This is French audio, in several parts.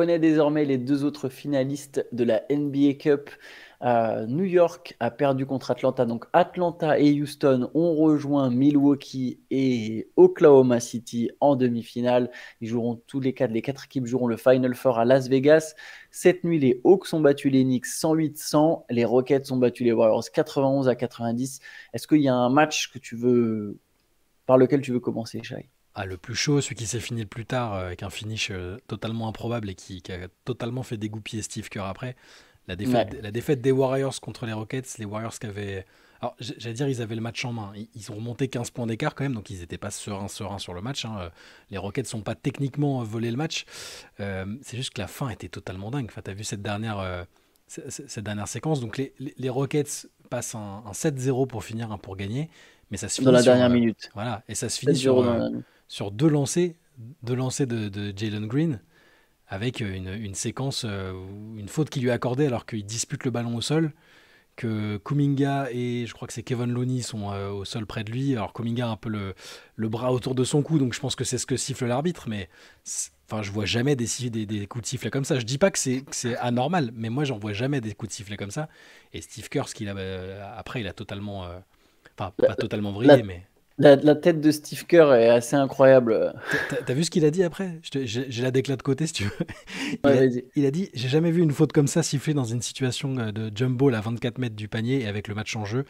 connaît désormais les deux autres finalistes de la NBA Cup. New York a perdu contre Atlanta. Donc Atlanta et Houston ont rejoint Milwaukee et Oklahoma City en demi-finale. Ils joueront les quatre équipes joueront le Final Four à Las Vegas. Cette nuit, les Hawks ont battu les Knicks 108-100. Les Rockets ont battu les Warriors 91-90. Est-ce qu'il y a un match par lequel tu veux commencer, Shai? Ah, le plus chaud, celui qui s'est fini le plus tard, avec un finish totalement improbable et qui a totalement fait dégoupiller Steve Kerr après. Ouais. La défaite des Warriors contre les Rockets, les Warriors qui avaient. Alors, j'allais dire, ils avaient le match en main. Ils ont remonté 15 points d'écart quand même, donc ils n'étaient pas sereins sur le match, hein. Les Rockets n'ont pas techniquement volé le match. C'est juste que la fin était totalement dingue. Enfin, tu as vu cette dernière séquence. Donc, les Rockets passent un 7-0 pour finir, pour gagner, mais ça se Dans finit la sur. dernière minute. Voilà, et ça se finit 7-0 dans la dernière minute. sur deux lancers de Jalen Green avec une séquence, une faute qui lui est accordée alors qu'il dispute le ballon au sol, que Kuminga et je crois que c'est Kevin Looney sont au sol près de lui. Alors Kuminga a un peu le bras autour de son cou, donc je pense que c'est ce que siffle l'arbitre, mais enfin, je vois jamais des coups de sifflet comme ça. Je dis pas que c'est anormal, mais moi j'en vois jamais des coups de sifflet comme ça. Et Steve Kerr, après, il a totalement, enfin La, pas totalement vrillé, la- mais la tête de Steve Kerr est assez incroyable. t'as vu ce qu'il a dit après? J'ai la déclat de côté si tu veux. Ouais, vas-y. Il a dit: J'ai jamais vu une faute comme ça sifflée dans une situation de jump ball à 24 mètres du panier et avec le match en jeu.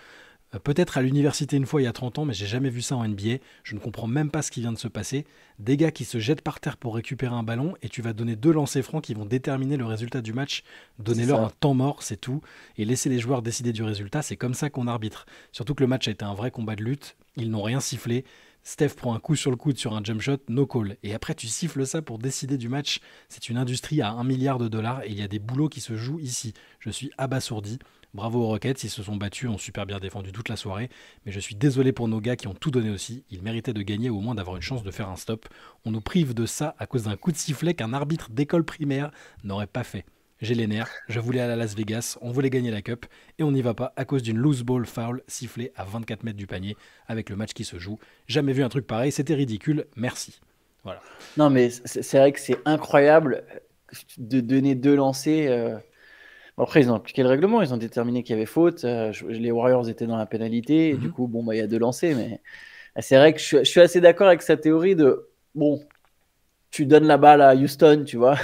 Peut-être à l'université une fois il y a 30 ans, mais j'ai jamais vu ça en NBA. Je ne comprends même pas ce qui vient de se passer. Des gars qui se jettent par terre pour récupérer un ballon et tu vas donner deux lancers francs qui vont déterminer le résultat du match. C'est Donnez-leur un ça. temps mort, c'est tout. Et laissez les joueurs décider du résultat. C'est comme ça qu'on arbitre. Surtout que le match a été un vrai combat de lutte. Ils n'ont rien sifflé. Steph prend un coup sur le coude sur un jump shot, no call. Et après, tu siffles ça pour décider du match. C'est une industrie à 1 milliard de dollars et il y a des boulots qui se jouent ici. Je suis abasourdi. Bravo aux Rockets, ils se sont battus, ont super bien défendu toute la soirée. Mais je suis désolé pour nos gars qui ont tout donné aussi. Ils méritaient de gagner ou au moins d'avoir une chance de faire un stop. On nous prive de ça à cause d'un coup de sifflet qu'un arbitre d'école primaire n'aurait pas fait. J'ai les nerfs, je voulais aller à Las Vegas, on voulait gagner la Cup, et on n'y va pas à cause d'une loose ball foul sifflée à 24 mètres du panier avec le match qui se joue. Jamais vu un truc pareil, c'était ridicule, merci. Voilà. Non, mais c'est vrai que c'est incroyable de donner deux lancers. Bon, après, ils ont appliqué le règlement, ils ont déterminé qu'il y avait faute. Les Warriors étaient dans la pénalité, et du Mhm. coup, bon, bah, il y a deux lancers. Mais c'est vrai que je suis assez d'accord avec sa théorie de bon, tu donnes la balle à Houston, tu vois.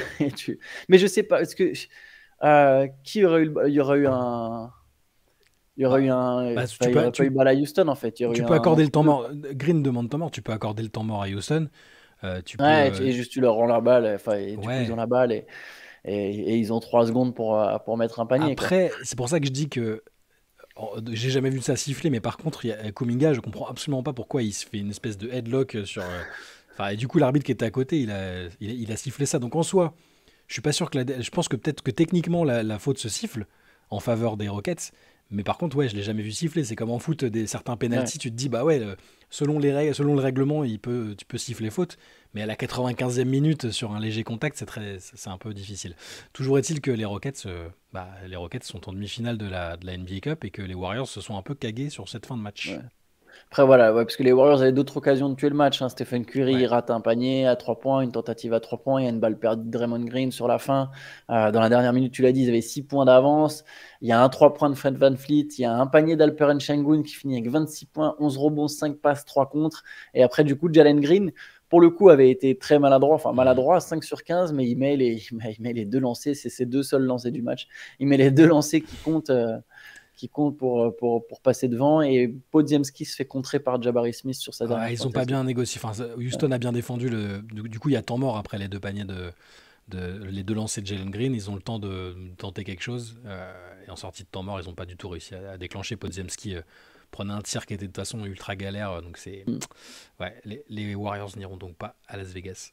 Mais je sais pas, est-ce que qui aurait eu, il y aurait eu un. Il y aurait eu Bah, un. bah, Enfin, il n'y aurait pas eu balle à Houston, en fait. Il y aurait eu tu peux un accorder le entre temps deux. mort. Green demande temps mort, tu peux accorder le temps mort à Houston. Tu peux. Ouais, et juste tu leur rends la balle. Enfin, et du coup, ils ont Ouais. la balle et ils ont 3 secondes pour mettre un panier, quoi. Après, c'est pour ça que je dis que j'ai jamais vu ça siffler, mais par contre, il y a Kuminga, je comprends absolument pas pourquoi il se fait une espèce de headlock sur. Enfin, et du coup, l'arbitre qui était à côté, il a sifflé ça. Donc en soi, je suis pas sûr que je pense que peut-être que techniquement la faute se siffle en faveur des Rockets, mais par contre, ouais, je l'ai jamais vu siffler. C'est comme en foot, certains Ouais. penalties, tu te dis bah ouais, selon les règles, selon le règlement, tu peux siffler faute, mais à la 95e minute sur un léger contact, c'est un peu difficile. Toujours est-il que les Rockets sont en demi-finale de la NBA Cup et que les Warriors se sont un peu cagués sur cette fin de Ouais. match. Après, voilà, ouais, parce que les Warriors avaient d'autres occasions de tuer le match, hein. Stephen Curry, il Ouais. rate un panier à 3 points, une tentative à 3 points. Il y a une balle perdue de Draymond Green sur la fin. Dans la dernière minute, tu l'as dit, ils avaient 6 points d'avance. Il y a un 3 points de Fred VanVleet. Il y a un panier d'Alperen Sengun qui finit avec 26 points, 11 rebonds, 5 passes, 3 contre. Et après, du coup, Jalen Green, pour le coup, avait été très maladroit. Enfin, Mhm. maladroit, 5 sur 15, mais il met les deux lancers. C'est ses deux seuls lancers du match. Il met les deux lancers qui compte pour passer devant. Et Podziemski se fait contrer par Jabari Smith sur sa Ah, dernière ils ont pas tentative. bien négocié. Enfin, Houston a bien défendu. Du coup, il y a temps mort après les deux paniers les deux lancers de Jalen Green. Ils ont le temps de tenter quelque chose. Et en sortie de temps mort, ils n'ont pas du tout réussi à déclencher. Podziemski prenait un tir qui était de toute façon ultra galère. Donc ouais, les Warriors n'iront donc pas à Las Vegas.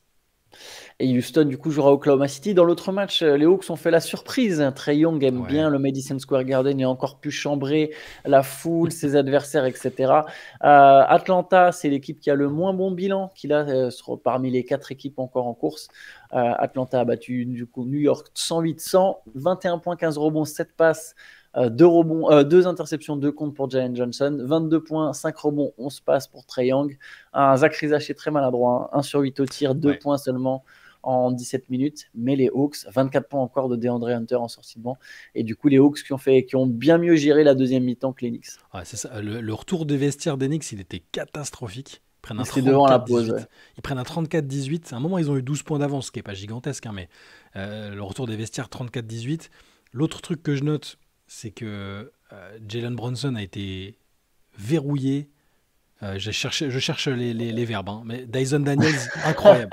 Et Houston, du coup, jouera à Oklahoma City. Dans l'autre match, les Hawks ont fait la surprise. Trae Young aime Ouais. bien le Madison Square Garden et a encore pu chambrer la foule, ses adversaires, etc. Atlanta, c'est l'équipe qui a le moins bon bilan qu'il a parmi les 4 équipes encore en course. Atlanta a battu du coup New York 108-100, 21 points, 15 rebonds, 7 passes. 2 rebonds, 2 interceptions, 2 comptes pour Jalen Johnson, 22 points, 5 rebonds, 11 passes pour Trae Young. Un Zach Rizache est très maladroit, 1 sur 8 au tir, 2 Ouais. points seulement. en 17 minutes, mais les Hawks, 24 points encore de DeAndre Hunter en sortie de banc. Et du coup, les Hawks qui ont bien mieux géré la deuxième mi-temps que les Knicks. Ouais, c'est ça. Le retour des vestiaires des Knicks, il était catastrophique. Ils prennent un C'était devant la pause. 34-18. Ouais. Ils prennent un 34-18. À un moment, ils ont eu 12 points d'avance, ce qui n'est pas gigantesque, hein, mais le retour des vestiaires 34-18. L'autre truc que je note, c'est que Jalen Brunson a été verrouillé. Je cherche les verbes, hein, mais Dyson Daniels, incroyable.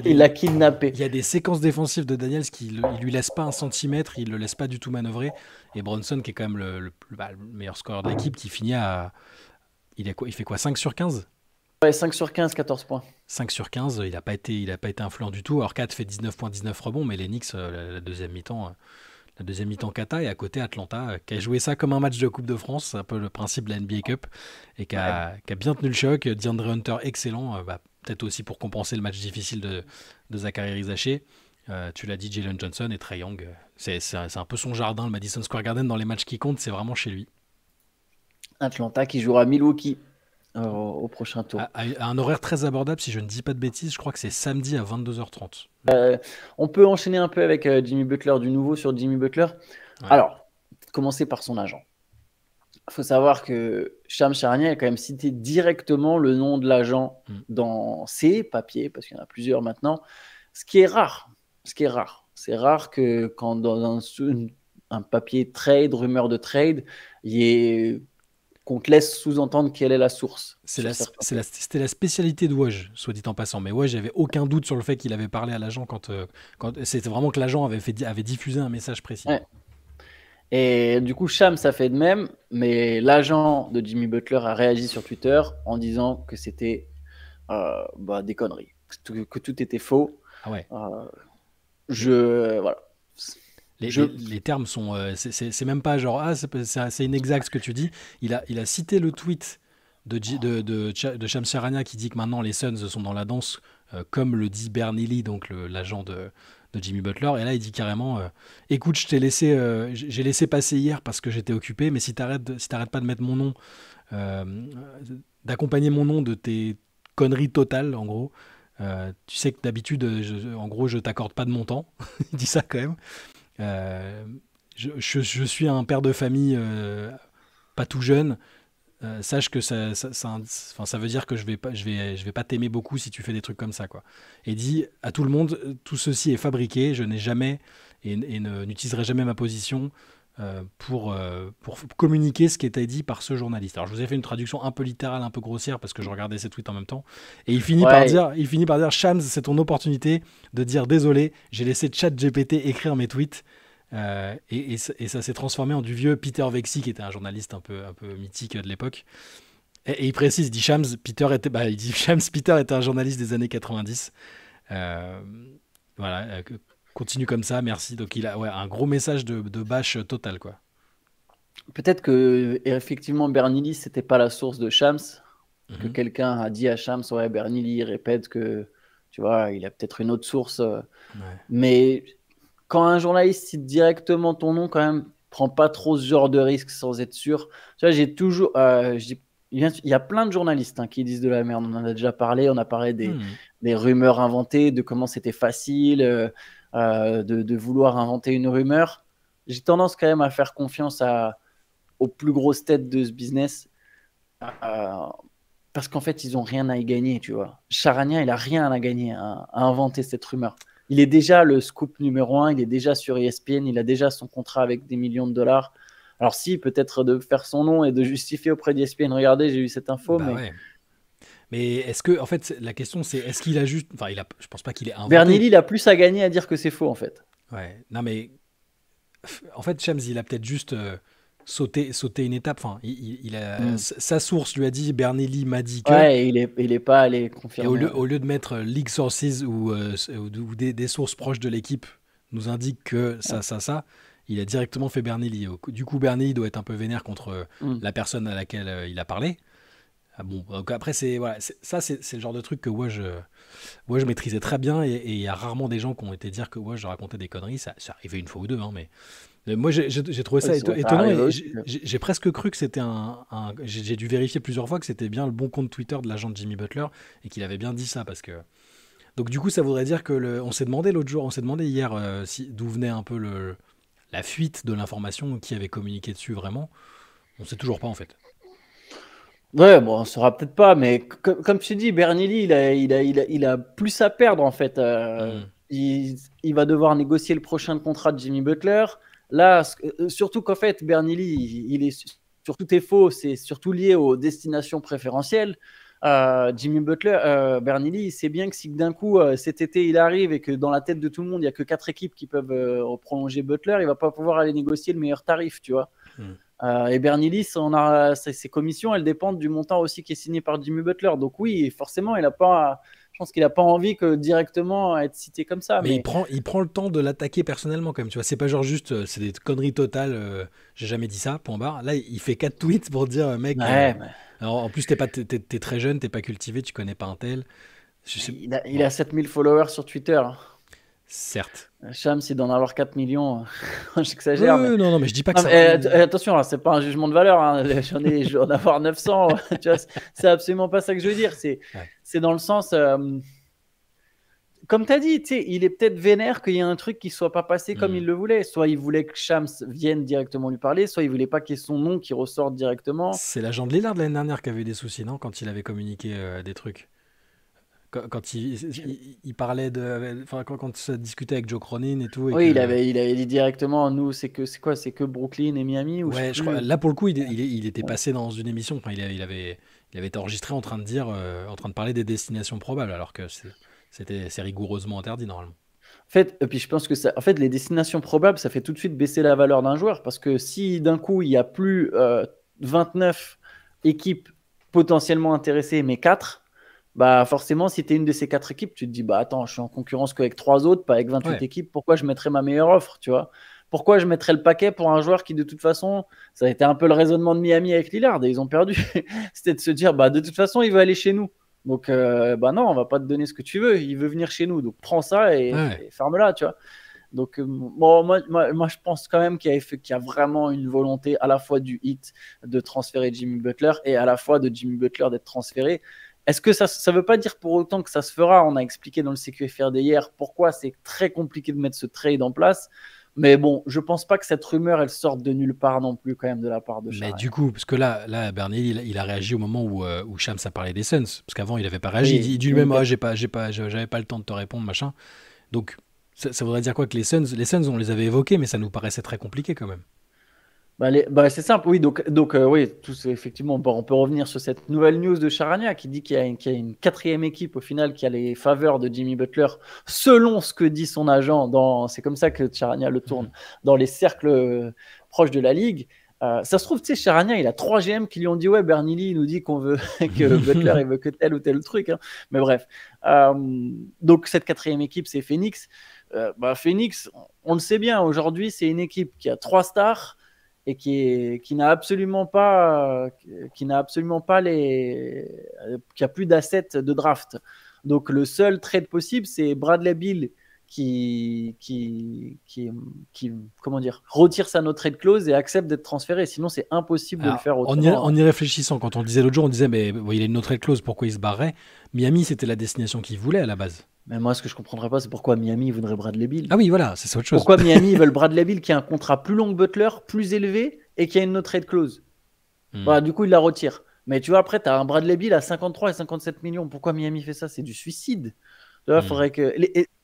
Il l'a kidnappé. Il y a des séquences défensives de Daniels qui il lui laisse pas un centimètre, il le laisse pas du tout manœuvrer. Et Bronson, qui est quand même le meilleur scoreur de l'équipe, qui finit à. Il fait quoi, 5 sur 15? Ouais, 5 sur 15, 14 points. 5 sur 15, il a pas été influent du tout. Alors 4 fait 19 points, 19 rebonds, mais les Knicks, la deuxième mi-temps. La deuxième mi-temps Kata, et à côté Atlanta qui a joué ça comme un match de Coupe de France, c'est un peu le principe de la NBA Cup, et qui a bien tenu le choc. DeAndre Hunter excellent, peut-être aussi pour compenser le match difficile de Zachary Rizaché. Tu l'as dit, Jalen Johnson et Trae Young, c'est un peu son jardin, le Madison Square Garden, dans les matchs qui comptent, c'est vraiment chez lui. Atlanta qui jouera à Milwaukee au prochain tour. À un horaire très abordable, si je ne dis pas de bêtises, je crois que c'est samedi à 22h30. On peut enchaîner un peu avec Jimmy Butler, du nouveau sur Jimmy Butler. Ouais. Alors, commencer par son agent. Il faut savoir que Shams Charania a quand même cité directement le nom de l'agent dans ses papiers, parce qu'il y en a plusieurs maintenant, ce qui est rare. C'est rare que quand dans un papier trade, rumeur de trade, qu'on te laisse sous-entendre quelle est la source. C'était la spécialité de Woj, soit dit en passant. Mais Woj, j'avais aucun doute sur le fait qu'il avait parlé à l'agent quand c'était vraiment que l'agent avait diffusé un message précis. Ouais. Et du coup, Shams a fait de même, mais l'agent de Jimmy Butler a réagi sur Twitter en disant que c'était des conneries, que tout était faux. Ah ouais. Voilà. Les termes sont. C'est même pas genre c'est inexact ce que tu dis. Il a cité le tweet de Shams Charania qui dit que maintenant les Suns sont dans la danse, comme le dit Bernie Lee, donc l'agent de Jimmy Butler. Et là, il dit carrément écoute, j'ai laissé passer hier parce que j'étais occupé, mais si t'arrêtes pas de mettre mon nom, d'accompagner mon nom de tes conneries totales, en gros. Tu sais que d'habitude, en gros, je t'accorde pas de mon temps. Il dit ça quand même. Je suis un père de famille pas tout jeune. Sache que ça veut dire que je vais pas t'aimer beaucoup si tu fais des trucs comme ça, quoi. Et dit à tout le monde, tout ceci est fabriqué. Je n'ai jamais et n'utiliserai jamais ma position pour communiquer ce qui était dit par ce journaliste. Alors je vous ai fait une traduction un peu littérale, un peu grossière parce que je regardais ses tweets en même temps. Et il finit par dire Shams, c'est ton opportunité de dire désolé, j'ai laissé ChatGPT écrire mes tweets. Et ça s'est transformé en du vieux Peter Vexi, qui était un journaliste un peu mythique de l'époque. Et il précise, il dit Shams, Peter était un journaliste des années 90. Voilà, continue comme ça, merci. Donc il a un gros message de bâche total, quoi. Peut-être que effectivement Bernie Lee c'était pas la source de Shams, que quelqu'un a dit à Shams, ouais, Bernie Lee répète que, tu vois, il a peut-être une autre source, mais quand un journaliste cite directement ton nom, quand même, prends pas trop ce genre de risque sans être sûr. Tu vois, j'ai toujours, il y a plein de journalistes qui disent de la merde. On en a déjà parlé. On a parlé des rumeurs inventées, de comment c'était facile de vouloir inventer une rumeur. J'ai tendance quand même à faire confiance aux plus grosses têtes de ce business parce qu'en fait, ils ont rien à y gagner, tu vois. Charania, il a rien à gagner à inventer cette rumeur. Il est déjà le scoop numéro 1, il est déjà sur ESPN, il a déjà son contrat avec des millions de dollars. Alors si, peut-être de faire son nom et de justifier auprès d'ESPN, regardez, j'ai eu cette info, mais... Ouais. Mais est-ce que, en fait, la question c'est, est-ce qu'il a juste... Enfin, je pense pas qu'il ait inventé... Bernie Lee, il a plus à gagner à dire que c'est faux, en fait. Ouais, non mais... En fait, Shams, il a peut-être juste... sauter une étape. Enfin, sa source lui a dit, Bernie Lee m'a dit que... Ouais, il est pas allé confirmer. Et au lieu de mettre League Sources ou des sources proches de l'équipe nous indiquent que ça, il a directement fait Bernie Lee. Du coup, Bernie Lee doit être un peu vénère contre la personne à laquelle il a parlé. Ah bon, donc après, c'est le genre de truc que je maîtrisais très bien, et il y a rarement des gens qui ont été dire que je racontais des conneries. Ça arrivait une fois ou deux, mais... Moi, j'ai trouvé ça étonnant, et j'ai presque cru que c'était j'ai dû vérifier plusieurs fois que c'était bien le bon compte Twitter de l'agent de Jimmy Butler et qu'il avait bien dit ça, parce que Donc du coup, ça voudrait dire que on s'est demandé l'autre jour, on s'est demandé hier d'où venait un peu la fuite de l'information, qui avait communiqué dessus vraiment. On sait toujours pas en fait. Ouais, bon, on saura peut-être pas, mais comme tu dis, Bernili, il a plus à perdre en fait. Hmm. Il va devoir négocier le prochain contrat de Jimmy Butler. Là, surtout qu'en fait, Bernili, il est sur tout est faux, c'est surtout lié aux destinations préférentielles. Jimmy Butler, Bernili, il sait bien que si d'un coup cet été il arrive et que dans la tête de tout le monde, il n'y a que 4 équipes qui peuvent prolonger Butler, il va pas pouvoir aller négocier le meilleur tarif, tu vois. Hmm. Et Bernilis, ses commissions, elles dépendent du montant aussi qui est signé par Jimmy Butler. Donc oui, forcément, je pense qu'il n'a pas envie que directement être cité comme ça. Mais Mais il prend le temps de l'attaquer personnellement quand même, tu vois. C'est pas genre juste, c'est des conneries totales, j'ai jamais dit ça, point barre. Là, il fait 4 tweets pour dire, mec, ouais, alors, en plus, t'es très jeune, t'es pas cultivé, tu connais pas un tel. Je sais, il bon, a 7000 followers sur Twitter. certes. Shams, il doit en avoir 4 millions. J'exagère, mais... Non, mais je dis pas que Non, ça. mais, attention, hein, c'est pas un jugement de valeur. Hein. Je vais en avoir 900. Tu vois, c'est absolument pas ça que je veux dire. Ouais. C'est dans le sens... comme tu as dit, il est peut-être vénère qu'il y ait un truc qui soit pas passé comme Hmm. il le voulait. Soit il voulait que Shams vienne directement lui parler, soit il voulait pas qu'il y ait son nom qui ressorte directement. C'est l'agent de Lillard de l'année dernière qui avait eu des soucis, non? Quand il avait communiqué des trucs. Quand il parlait de. Enfin, quand ça discutait avec Joe Cronin et tout, et Oui, que. il avait dit directement, nous, c'est quoi? C'est que Brooklyn et Miami ou je sais Ouais, je crois. plus. Là, pour le coup, il était Ouais. passé dans une émission. Enfin, il avait été enregistré en train de dire, en train de parler des destinations probables, alors que c'est rigoureusement interdit normalement. En fait, et puis je pense que ça, en fait, les destinations probables, ça fait tout de suite baisser la valeur d'un joueur parce que si d'un coup il y a plus 29 équipes potentiellement intéressées, mais 4, bah forcément, si tu es une de ces 4 équipes, tu te dis, bah attends, je suis en concurrence qu'avec 3 autres, pas avec 28 Ouais. équipes, pourquoi je mettrais ma meilleure offre, tu vois? Pourquoi je mettrais le paquet pour un joueur qui, de toute façon, ça a été un peu le raisonnement de Miami avec Lillard et ils ont perdu. C'était de se dire, bah de toute façon, il va aller chez nous. Donc, bah non, on va pas te donner ce que tu veux. Il veut venir chez nous. Donc, prends ça Ouais. et ferme-la, tu vois. Donc, bon, moi, je pense quand même qu'il y a vraiment une volonté à la fois du Heat de transférer Jimmy Butler et à la fois de Jimmy Butler d'être transféré. Est-ce que ça ne veut pas dire pour autant que ça se fera? On a expliqué dans le CQFR d'hier pourquoi c'est très compliqué de mettre ce trade en place. Mais bon, je pense pas que cette rumeur, elle sorte de nulle part non plus, quand même, de la part de Mais du Charania. coup, parce que là Bernier, il a réagi au moment où Shams a parlé des Suns. Parce qu'avant, il avait pas réagi. Oui, Il dit Jimmy lui-même, Butler. j'avais pas le temps de te répondre, machin. Donc, ça voudrait dire quoi que les Suns, on les avait évoqués, mais ça nous paraissait très compliqué quand même. Bah, c'est simple, oui. Donc oui, effectivement, on peut revenir sur cette nouvelle news de Charania qui dit qu'il y a une quatrième équipe au final qui a les faveurs de Jimmy Butler, selon ce que dit son agent. C'est comme ça que Charania le tourne Mhm. dans les cercles proches de la ligue. Ça se trouve, tu sais, Charania, il a 3 GM qui lui ont dit, ouais, Bernie Lee nous dit qu'on veut que Butler il veut que tel ou tel truc. Hein. Mais bref. Euh, donc cette quatrième équipe, c'est Phoenix. Phoenix, on le sait bien, aujourd'hui, c'est une équipe qui a 3 stars et qui a plus d'assets de draft. Donc le seul trade possible, c'est Bradley Beal qui comment dire, retire sa no trade clause et accepte d'être transféré. Sinon, c'est impossible de le Alors, faire autrement. en y réfléchissant, quand on le disait l'autre jour, on disait, mais bon, il a une autre clause, pourquoi il se barrait? Miami, c'était la destination qu'il voulait à la base. Mais moi, ce que je comprendrais pas, c'est pourquoi Miami voudrait Bradley Beal. Ah oui, voilà, c'est autre chose. Pourquoi Miami veulent Bradley Beal qui a un contrat plus long que Butler, plus élevé et qui a une no trade clause. Hmm. Bah, du coup, il la retire. Mais tu vois, après, tu as un Bradley Beal à 53 et 57 millions. Pourquoi Miami fait ça? C'est du suicide. Tu vois, Hmm. faudrait que.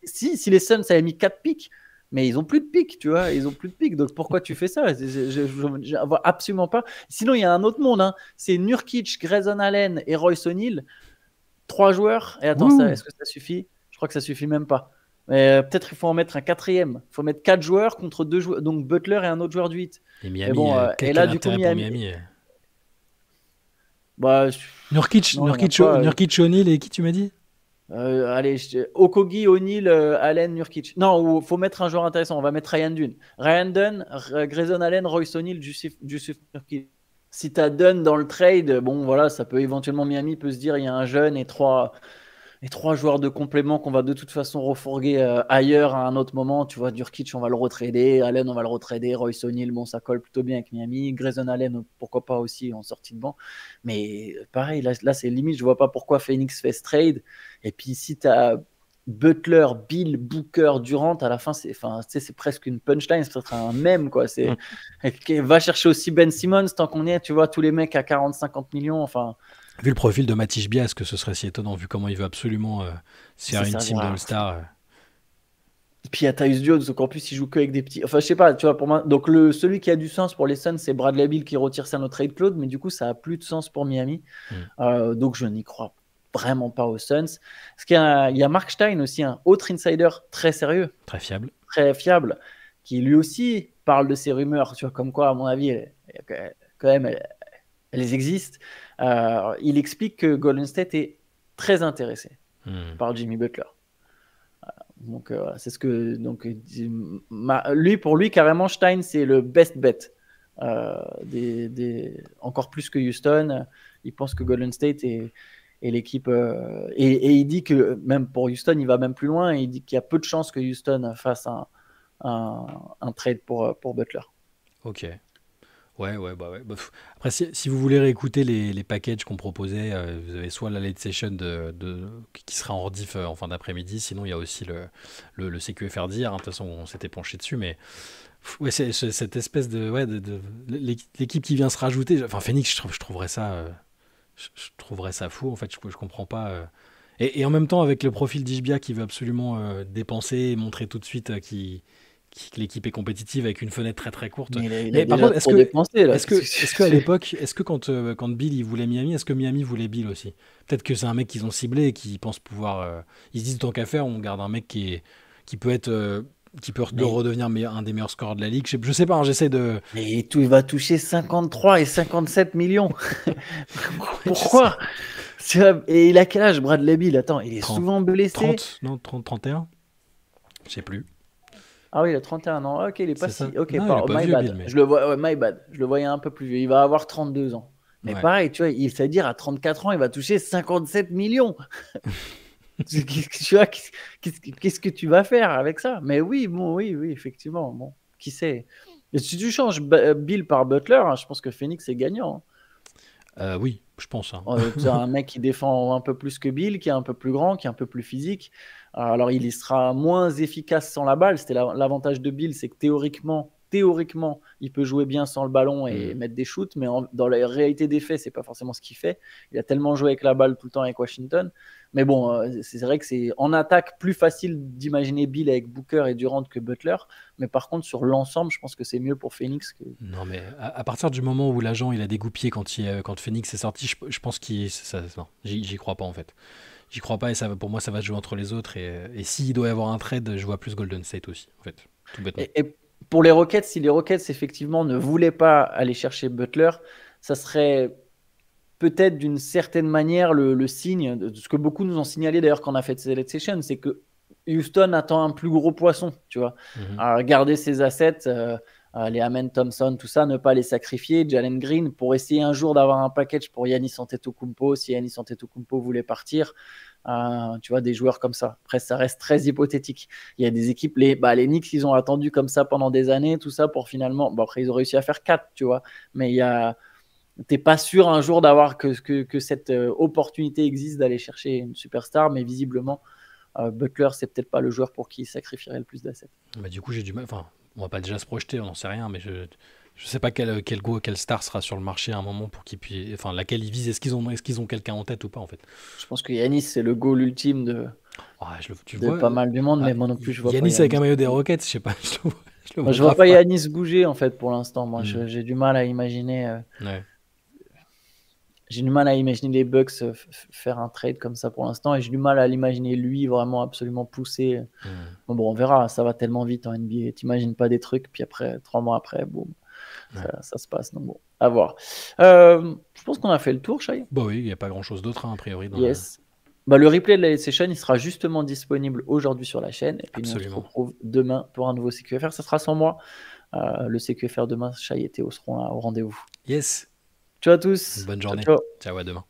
Si les Suns avaient mis 4 pics, mais ils ont plus de pics, tu vois, ils ont plus de pics. Donc pourquoi tu fais ça? Je vois absolument pas. Sinon, il y a un autre monde. Hein. C'est Nurkic, Grayson Allen et Royce O'Neal. 3 joueurs. Et attends, Wouh. est-ce que ça suffit? Je crois que ça suffit même pas. Mais peut-être il faut en mettre un quatrième. Il faut mettre 4 joueurs contre 2 joueurs. Donc Butler et un autre joueur du 8. Et Mais Miami, bon, quel, et quel là, du coup, intérêt pour Miami. Miami? Bah, non, il n'y en a pas. Nurkic, O'Neal et qui tu m'as dit? Allez, Okogie, O'Neal, Allen, Nurkic. Non, il faut mettre un joueur intéressant. On va mettre Ryan Dunn. Ryan Dunn, Grayson Allen, Royce O'Neal, Jusuf Nurkic. Si tu as Dunn dans le trade, bon, voilà, ça peut éventuellement, Miami peut se dire, il y a un jeune et trois joueurs de complément qu'on va de toute façon refourguer ailleurs à un autre moment. Tu vois, Nurkic, on va le retrader. Allen, on va le retrader. Royce O'Neal, bon, ça colle plutôt bien avec Miami. Grayson Allen, pourquoi pas aussi en sortie de banc. Mais pareil, là c'est limite, je vois pas pourquoi Phoenix fait ce trade. Et puis si tu as Butler, Bill, Booker, Durant, à la fin, c'est presque une punchline, c'est peut-être un mème, quoi. Va chercher aussi Ben Simmons, tant qu'on y est, tu vois, tous les mecs à 40-50 millions, enfin. Vu le profil de Matisse Bia, est-ce que ce serait si étonnant, vu comment il veut absolument se faire Ça une team servira. d'All-Star Puis il y a Tyus Jones, donc en plus il joue que avec des petits. Enfin, je sais pas, tu vois, pour moi. Donc celui qui a du sens pour les Suns, c'est Bradley Beal qui retire ça no trade clause, mais du coup, ça a plus de sens pour Miami. Donc je n'y crois vraiment pas aux Suns. Parce il y a Mark Stein aussi, un autre insider très sérieux, très fiable. très fiable, qui lui aussi parle de ces rumeurs, tu vois, comme quoi, à mon avis, quand même, elles existent. Il explique que Golden State est très intéressé par Jimmy Butler. Donc, c'est ce que. Donc, pour lui, carrément, Stein, c'est le best bet. Encore plus que Houston. Il pense que Golden State est l'équipe. Et il dit que même pour Houston, il va même plus loin. Et il dit qu'il y a peu de chances que Houston fasse un trade pour Butler. Ok. Ouais. Après, si vous voulez réécouter les packages qu'on proposait, vous avez soit la late session qui sera en rediff en fin d'après-midi, sinon il y a aussi le CQFR d'hier. De toute façon, on s'était penché dessus, mais ouais, c'est cette espèce de l'équipe qui vient se rajouter. Enfin, Phoenix, je trouverais ça, je trouverais ça fou. En fait, je comprends pas. Et en même temps, avec le profil d'Ishbia qui veut absolument dépenser et montrer tout de suite que l'équipe est compétitive avec une fenêtre très très courte. Mais par déjà contre, trop dépensé, là. est-ce que à l'époque, quand Bill il voulait Miami, est-ce que Miami voulait Bill aussi? Peut-être que c'est un mec qu'ils ont ciblé et qui pensent pouvoir. Ils se disent tant qu'à faire, on garde un mec qui peut être. Qui peut redevenir un des meilleurs scoreurs de la ligue. Je sais pas, hein, j'essaie de. Mais il va toucher 53 et 57 millions. Pourquoi? Et il a quel âge, Bradley Beal? Attends, il est 30, souvent blessé. 30, non, 30, 31? Je sais plus. Ah oui, il a 31 ans. Ok, il est pas C'est ça. si. Ok, Non, il est pas my vieux, bad. Bill, mais. Je le vois, my bad. Je le voyais un peu plus vieux. Il va avoir 32 ans. Mais Ouais. pareil, tu vois, c'est-à-dire à 34 ans, il va toucher 57 millions. Tu vois, qu'est-ce que tu vas faire avec ça? Mais oui, bon, oui, effectivement. Bon, qui sait? Et si tu changes Bill par Butler, hein, je pense que Phoenix est gagnant. Oui, je pense. Hein. Tu as un mec qui défend un peu plus que Bill, qui est un peu plus grand, qui est un peu plus physique. Alors, il sera moins efficace sans la balle. C'était l'avantage de Bill, c'est que théoriquement, il peut jouer bien sans le ballon et mettre des shoots, mais dans la réalité des faits, c'est pas forcément ce qu'il fait. Il a tellement joué avec la balle tout le temps avec Washington. Mais bon, c'est vrai que c'est en attaque plus facile d'imaginer Bill avec Booker et Durant que Butler. Mais par contre, sur l'ensemble, je pense que c'est mieux pour Phoenix que. Non, mais à partir du moment où l'agent il a dégoupillé quand Phoenix est sorti, je pense non, j'y crois pas en fait. J'y crois pas et pour moi ça va se jouer entre les autres et s'il doit y avoir un trade, je vois plus Golden State aussi en fait, tout bêtement. Et pour les Rockets, si les Rockets effectivement ne voulaient pas aller chercher Butler, ça serait peut-être d'une certaine manière le signe de ce que beaucoup nous ont signalé d'ailleurs quand on a fait cette select session, c'est que Houston attend un plus gros poisson, tu vois. Garder ses assets, les Amen Thompson, tout ça, ne pas les sacrifier, Jalen Green, pour essayer un jour d'avoir un package pour Giannis Antetokounmpo, si Giannis Antetokounmpo voulait partir. Tu vois, des joueurs comme ça. Après, ça reste très hypothétique. Il y a des équipes, les Knicks, ils ont attendu comme ça pendant des années, tout ça, pour finalement. Bon, après, ils ont réussi à faire 4, tu vois. Mais t'es pas sûr un jour d'avoir que cette opportunité existe d'aller chercher une superstar, mais visiblement, Butler, c'est peut-être pas le joueur pour qui il sacrifierait le plus d'assets. Bah, du coup, j'ai du mal. Enfin, on va pas déjà se projeter, on n'en sait rien, mais je sais pas quelle star sera sur le marché à un moment pour qu'il puisse. Enfin, laquelle ils visent. Est-ce qu'ils ont quelqu'un en tête ou pas en fait? Je pense que Yanis, c'est le goal ultime de vois, pas mal du monde, mais moi non plus, je vois Yanis pas avec un maillot des Rockets, je sais pas. Je vois pas Yanis bouger en fait pour l'instant. Moi, j'ai du mal à imaginer. Ouais. J'ai du mal à imaginer les Bucks faire un trade comme ça pour l'instant, et j'ai du mal à l'imaginer lui vraiment absolument pousser. Bon, on verra, ça va tellement vite en NBA. T'imagines pas des trucs, puis après, 3 mois après, boum, ça se passe. Donc bon, à voir. Je pense qu'on a fait le tour, Shai. Bah oui, il n'y a pas grand-chose d'autre, hein, a priori. Yes. Le replay de la session, il sera justement disponible aujourd'hui sur la chaîne. Et puis nous, on se retrouve demain pour un nouveau CQFR. Ça sera sans moi. Le CQFR demain, Shai et Théo seront là au rendez-vous. Yes. Ciao à tous. Bonne journée. Ciao. Ciao, à demain.